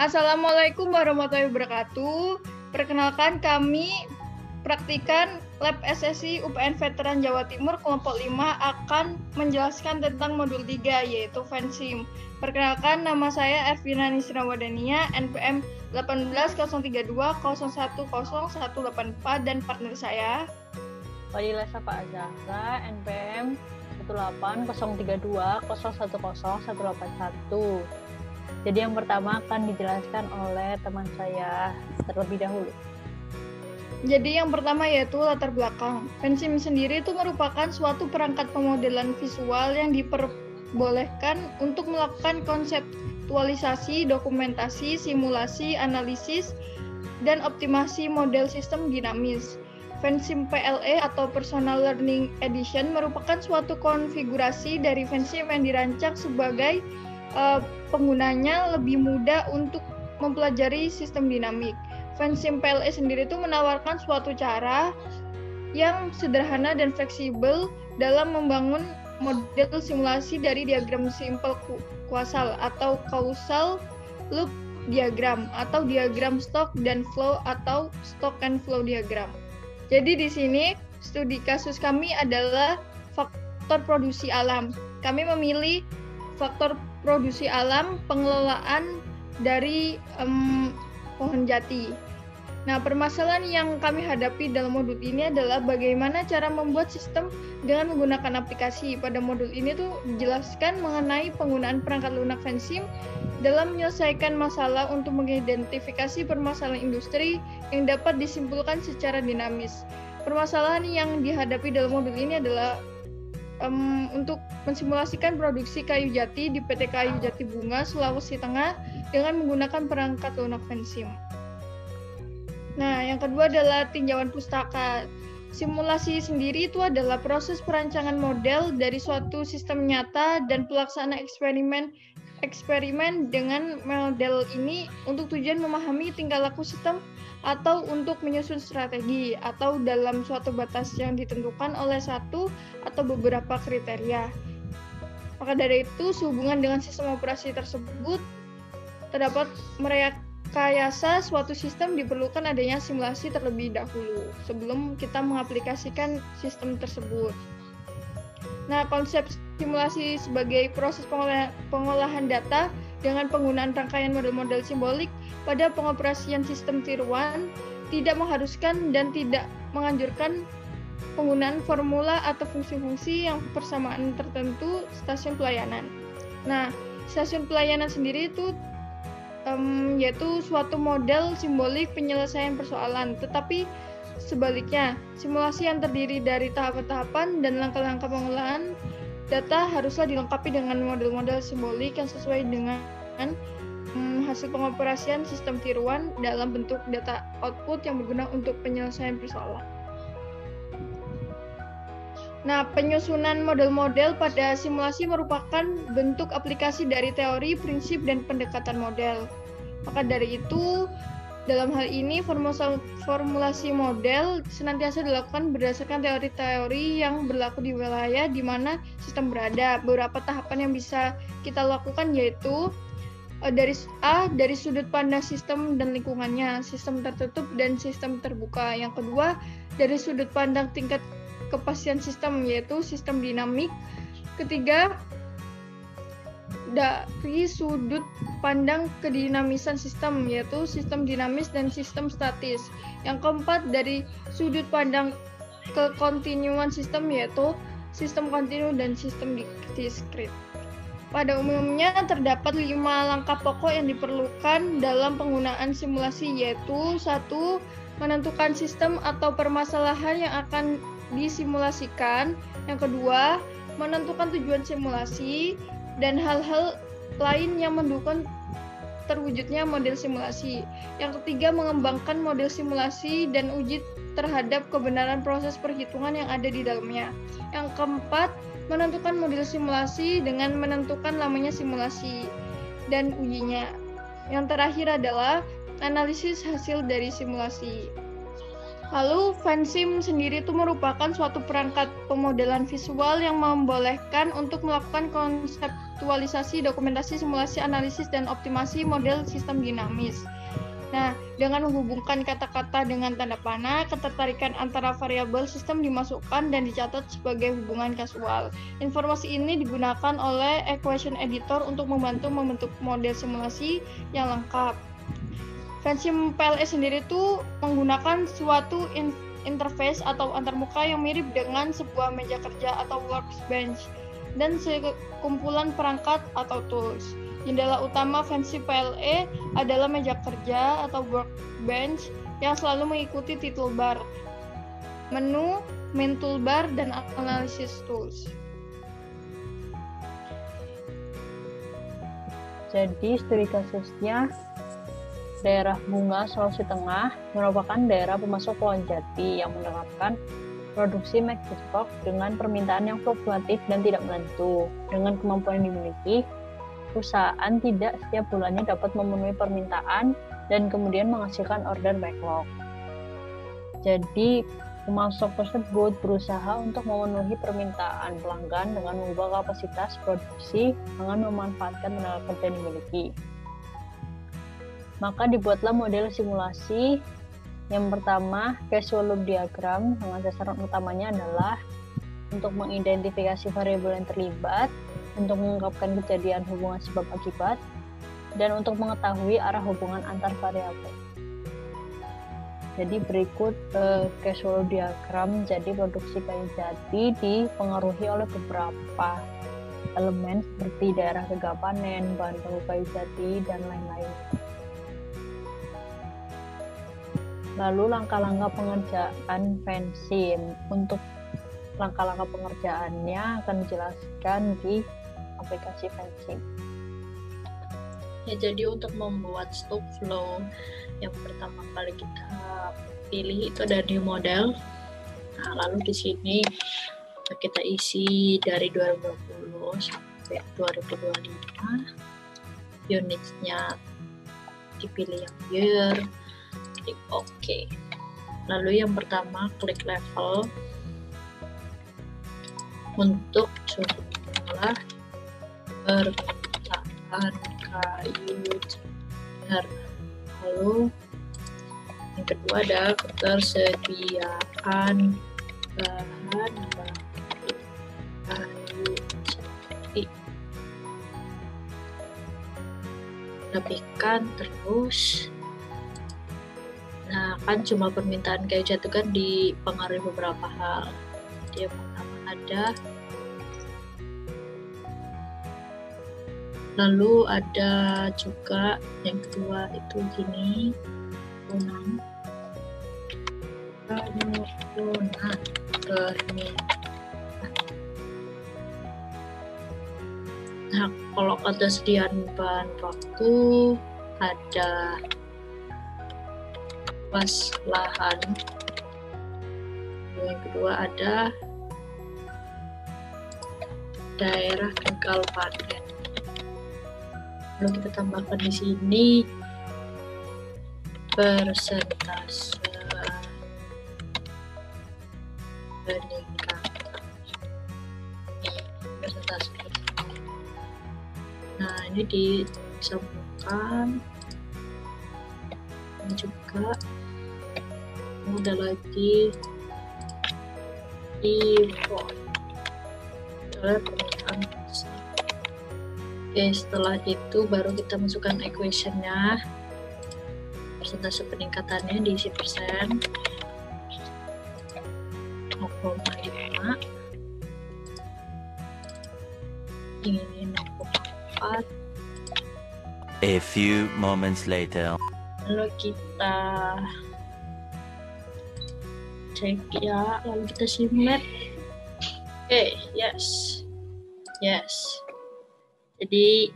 Assalamualaikum warahmatullahi wabarakatuh. Perkenalkan, kami praktikan Lab SSI UPN Veteran Jawa Timur kelompok 5 akan menjelaskan tentang modul 3 yaitu Fensim. Perkenalkan, nama saya Ervina Nisra Wadania, NPM 18.032.010.184 dan partner saya Fadila Safa Azahra, NPM 18.032.010.181. Jadi yang pertama akan dijelaskan oleh teman saya terlebih dahulu. Jadi yang pertama yaitu latar belakang. Fensim sendiri itu merupakan suatu perangkat pemodelan visual yang diperbolehkan untuk melakukan konseptualisasi, dokumentasi, simulasi, analisis, dan optimasi model sistem dinamis. Fensim PLE atau Personal Learning Edition merupakan suatu konfigurasi dari Fensim yang dirancang sebagai penggunanya lebih mudah untuk mempelajari sistem dinamik. Fensim PLE sendiri itu menawarkan suatu cara yang sederhana dan fleksibel dalam membangun model simulasi dari diagram simple causal atau causal loop diagram atau diagram stock dan flow atau stock and flow diagram. Jadi di sini studi kasus kami adalah faktor produksi alam. Kami memilih faktor produksi alam pengelolaan dari pohon jati. Nah, permasalahan yang kami hadapi dalam modul ini adalah bagaimana cara membuat sistem dengan menggunakan aplikasi. Pada modul ini tuh dijelaskan mengenai penggunaan perangkat lunak Fensim dalam menyelesaikan masalah untuk mengidentifikasi permasalahan industri yang dapat disimpulkan secara dinamis. Permasalahan yang dihadapi dalam modul ini adalah untuk mensimulasikan produksi kayu jati di PT Kayu Jati Bunga, Sulawesi Tengah dengan menggunakan perangkat lunak Fensim. Nah, yang kedua adalah tinjauan pustaka. Simulasi sendiri itu adalah proses perancangan model dari suatu sistem nyata dan pelaksanaan eksperimen dengan model ini untuk tujuan memahami tingkah laku sistem atau untuk menyusun strategi atau dalam suatu batas yang ditentukan oleh satu atau beberapa kriteria. Maka dari itu, sehubungan dengan sistem operasi tersebut terdapat merekayasa suatu sistem diperlukan adanya simulasi terlebih dahulu sebelum kita mengaplikasikan sistem tersebut. Nah, konsep simulasi sebagai proses pengolahan data dengan penggunaan rangkaian model-model simbolik pada pengoperasian sistem tiruan tidak mengharuskan dan tidak menganjurkan penggunaan formula atau fungsi-fungsi yang persamaan tertentu stasiun pelayanan. Nah, stasiun pelayanan sendiri itu yaitu suatu model simbolik penyelesaian persoalan, tetapi sebaliknya, simulasi yang terdiri dari tahapan-tahapan dan langkah-langkah pengolahan data haruslah dilengkapi dengan model-model simbolik yang sesuai dengan hasil pengoperasian sistem tiruan dalam bentuk data output yang berguna untuk penyelesaian persoalan. Nah, penyusunan model-model pada simulasi merupakan bentuk aplikasi dari teori, prinsip, dan pendekatan model. Maka dari itu, dalam hal ini, formulasi model senantiasa dilakukan berdasarkan teori-teori yang berlaku di wilayah di mana sistem berada. Beberapa tahapan yang bisa kita lakukan yaitu dari sudut pandang sistem dan lingkungannya, sistem tertutup dan sistem terbuka. Yang kedua, dari sudut pandang tingkat kepastian sistem, yaitu sistem dinamik. Ketiga, dari sudut pandang kedinamisan sistem, yaitu sistem dinamis dan sistem statis. Yang keempat, dari sudut pandang kekontinuan sistem, yaitu sistem kontinu dan sistem diskrit. Pada umumnya terdapat 5 langkah pokok yang diperlukan dalam penggunaan simulasi, yaitu 1. Menentukan sistem atau permasalahan yang akan disimulasikan. Yang kedua, menentukan tujuan simulasi dan hal-hal lain yang mendukung terwujudnya model simulasi. Yang ketiga, mengembangkan model simulasi dan uji terhadap kebenaran proses perhitungan yang ada di dalamnya. Yang keempat, menentukan model simulasi dengan menentukan lamanya simulasi dan ujinya. Yang terakhir adalah analisis hasil dari simulasi. Lalu fansim sendiri itu merupakan suatu perangkat pemodelan visual yang membolehkan untuk melakukan konseptualisasi, dokumentasi, simulasi, analisis, dan optimasi model sistem dinamis. Nah, dengan menghubungkan kata-kata dengan tanda panah, ketertarikan antara variabel sistem dimasukkan dan dicatat sebagai hubungan kasual. Informasi ini digunakan oleh equation editor untuk membantu membentuk model simulasi yang lengkap. fansim PLE sendiri itu menggunakan suatu interface atau antarmuka yang mirip dengan sebuah meja kerja atau workbench dan sekumpulan perangkat atau tools. Jendela utama fansim PLE adalah meja kerja atau workbench yang selalu mengikuti title bar, menu, main toolbar, dan analysis tools. Jadi studi kasusnya daerah bunga Sulawesi Tengah merupakan daerah pemasok Pulau Jati yang menerapkan produksi make stock dengan permintaan yang fluktuatif dan tidak menentu. Dengan kemampuan yang dimiliki, perusahaan tidak setiap bulannya dapat memenuhi permintaan dan kemudian menghasilkan order backlog. Jadi, pemasok tersebut berusaha untuk memenuhi permintaan pelanggan dengan mengubah kapasitas produksi dengan memanfaatkan tenaga kerja yang dimiliki. Maka dibuatlah model simulasi. Yang pertama, casual loop diagram dengan sasaran utamanya adalah untuk mengidentifikasi variabel yang terlibat, untuk mengungkapkan kejadian hubungan sebab akibat, dan untuk mengetahui arah hubungan antar variabel. Jadi berikut casual diagram. Jadi produksi kayu jati dipengaruhi oleh beberapa elemen seperti daerah gagal panen, bahan baku kayu jati, dan lain-lain. Lalu langkah-langkah pengerjaan fansim. Untuk langkah-langkah pengerjaannya akan dijelaskan di aplikasi fansim. Ya, jadi untuk membuat stock flow yang pertama kali kita pilih itu ada new model. Nah, lalu di sini kita isi dari 2020 sampai 2025. Unitsnya dipilih yang year, klik OK. Lalu yang pertama klik level untuk jumlah permintaan kayu jar. Lalu yang kedua ada ketersediaan bahan baku kayu jati. Lebihkan terus. Nah, kan cuma permintaan kayu jati kan dipengaruhi beberapa hal. Jadi yang pertama ada, lalu ada juga yang kedua itu gini, penurunan permintaan. Nah, kalau ketersediaan bahan baku ada luas lahan. Yang kedua ada daerah gagal panen. Lalu kita tambahkan di sini persentase peningkatan. Persentase. Nah, ini disambungkan. Ini juga ada lagi import oleh permintaan besar. Oke, setelah itu baru kita masukkan equation-nya. Persentase peningkatannya diisi persen 0,5, ini 0,4. A few moments later. Lalu kita cek ya, lalu kita simulate. Oke, yes. Jadi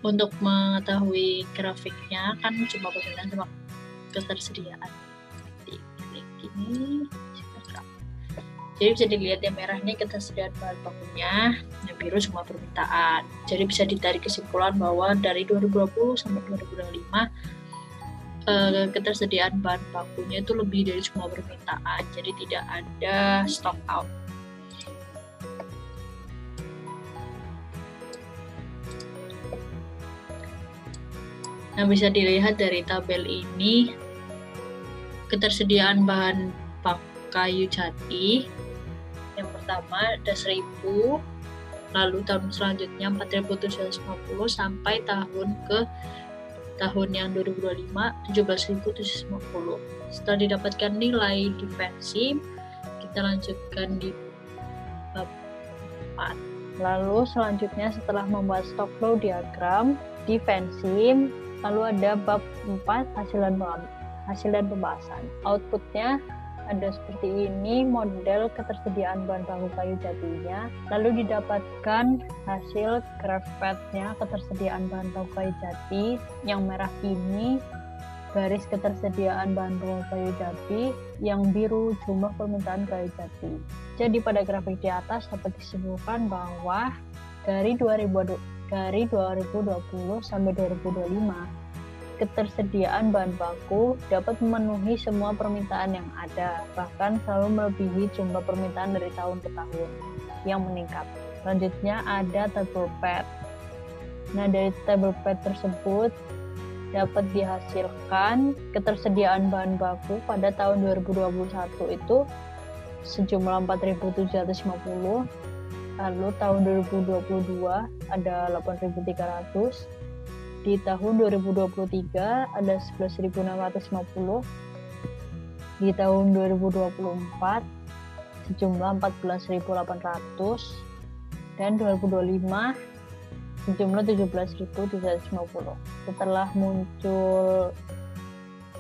untuk mengetahui grafiknya kan cuma permintaan sama ketersediaan. Jadi klik ini. Jadi bisa dilihat yang merah ini ketersediaan bahan bakunya, yang biru semua permintaan. Jadi bisa ditarik kesimpulan bahwa dari 2020 sampai 2025 ketersediaan bahan bakunya itu lebih dari semua permintaan, jadi tidak ada stock out. Nah, bisa dilihat dari tabel ini ketersediaan bahan baku kayu jati. Yang pertama ada 1000, lalu tahun selanjutnya 4.750 sampai tahun yang 2025 17.750. Setelah didapatkan nilai defensi, kita lanjutkan di bab 4. Lalu selanjutnya setelah membuat stock flow diagram defensi, lalu ada bab 4 hasil dan pembahasan. Outputnya ada seperti ini, model ketersediaan bahan baku kayu jatinya, lalu didapatkan hasil graph path-nya ketersediaan bahan baku kayu jati. Yang merah ini garis ketersediaan bahan baku kayu jati, yang biru jumlah permintaan kayu jati. Jadi pada grafik di atas dapat disimpulkan bahwa dari 2020 sampai 2025 ketersediaan bahan baku dapat memenuhi semua permintaan yang ada, bahkan selalu melebihi jumlah permintaan dari tahun ke tahun yang meningkat. Selanjutnya ada table path. Nah, dari table path tersebut dapat dihasilkan ketersediaan bahan baku pada tahun 2021 itu sejumlah 4.750, lalu tahun 2022 ada 8.300, di tahun 2023 ada 11.650, di tahun 2024 sejumlah 14.800, dan 2025 sejumlah 17.250. Setelah muncul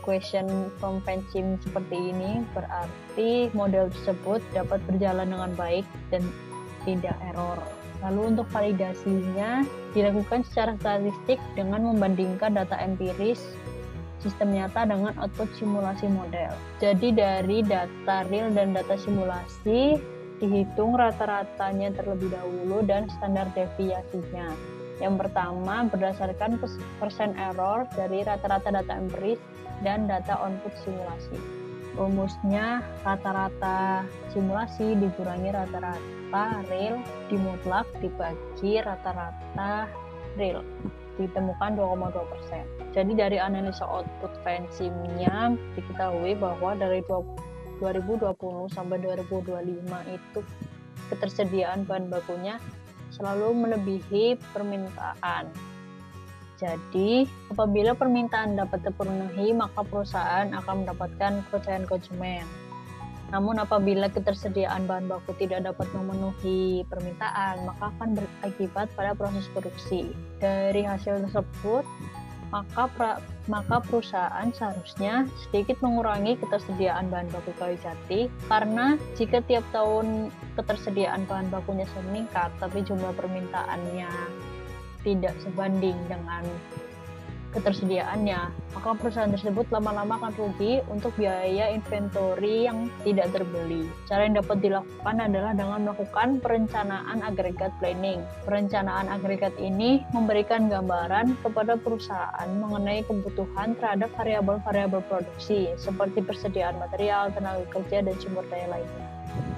question from Pensim seperti ini, berarti model tersebut dapat berjalan dengan baik dan tidak error. Lalu untuk validasinya dilakukan secara statistik dengan membandingkan data empiris sistem nyata dengan output simulasi model. Jadi dari data real dan data simulasi dihitung rata-ratanya terlebih dahulu dan standar deviasinya. Yang pertama berdasarkan persen error dari rata-rata data empiris dan data output simulasi. Rumusnya rata-rata simulasi dikurangi rata-rata real dimutlak dibagi rata-rata real, ditemukan 2,2%. Jadi dari analisa output Pensimnya diketahui bahwa dari 2020 sampai 2025 itu ketersediaan bahan bakunya selalu melebihi permintaan. Jadi, apabila permintaan dapat terpenuhi, maka perusahaan akan mendapatkan kepercayaan konsumen. Namun apabila ketersediaan bahan baku tidak dapat memenuhi permintaan, maka akan berakibat pada proses produksi. Dari hasil tersebut, maka perusahaan seharusnya sedikit mengurangi ketersediaan bahan baku kayu jati, karena jika tiap tahun ketersediaan bahan bakunya meningkat, tapi jumlah permintaannya tidak sebanding dengan ketersediaannya, maka perusahaan tersebut lama-lama akan rugi untuk biaya inventory yang tidak terbeli. Cara yang dapat dilakukan adalah dengan melakukan perencanaan agregat planning. Perencanaan agregat ini memberikan gambaran kepada perusahaan mengenai kebutuhan terhadap variabel-variabel produksi seperti persediaan material, tenaga kerja, dan sumber daya lainnya.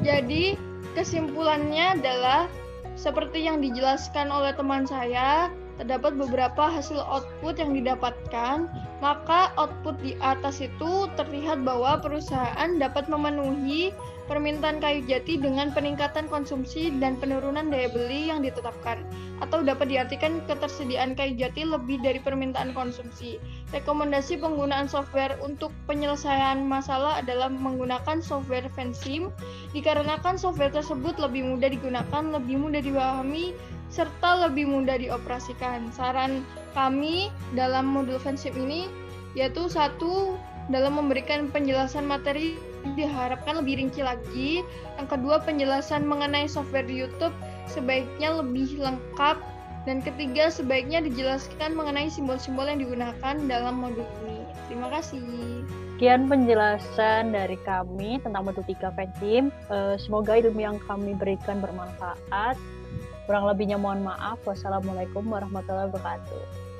Jadi kesimpulannya adalah seperti yang dijelaskan oleh teman saya, terdapat beberapa hasil output yang didapatkan, maka output di atas itu terlihat bahwa perusahaan dapat memenuhi permintaan kayu jati dengan peningkatan konsumsi dan penurunan daya beli yang ditetapkan, atau dapat diartikan ketersediaan kayu jati lebih dari permintaan konsumsi. Rekomendasi penggunaan software untuk penyelesaian masalah adalah menggunakan software Pensim, dikarenakan software tersebut lebih mudah digunakan, lebih mudah dipahami, serta lebih mudah dioperasikan. Saran kami dalam modul Pensim ini yaitu satu, dalam memberikan penjelasan materi diharapkan lebih rinci lagi. Yang kedua, penjelasan mengenai software di YouTube sebaiknya lebih lengkap. Dan ketiga, sebaiknya dijelaskan mengenai simbol-simbol yang digunakan dalam modul ini. Terima kasih. Sekian penjelasan dari kami tentang modul 3 Pensim. Semoga ilmu yang kami berikan bermanfaat. Kurang lebihnya mohon maaf. Wassalamualaikum warahmatullahi wabarakatuh.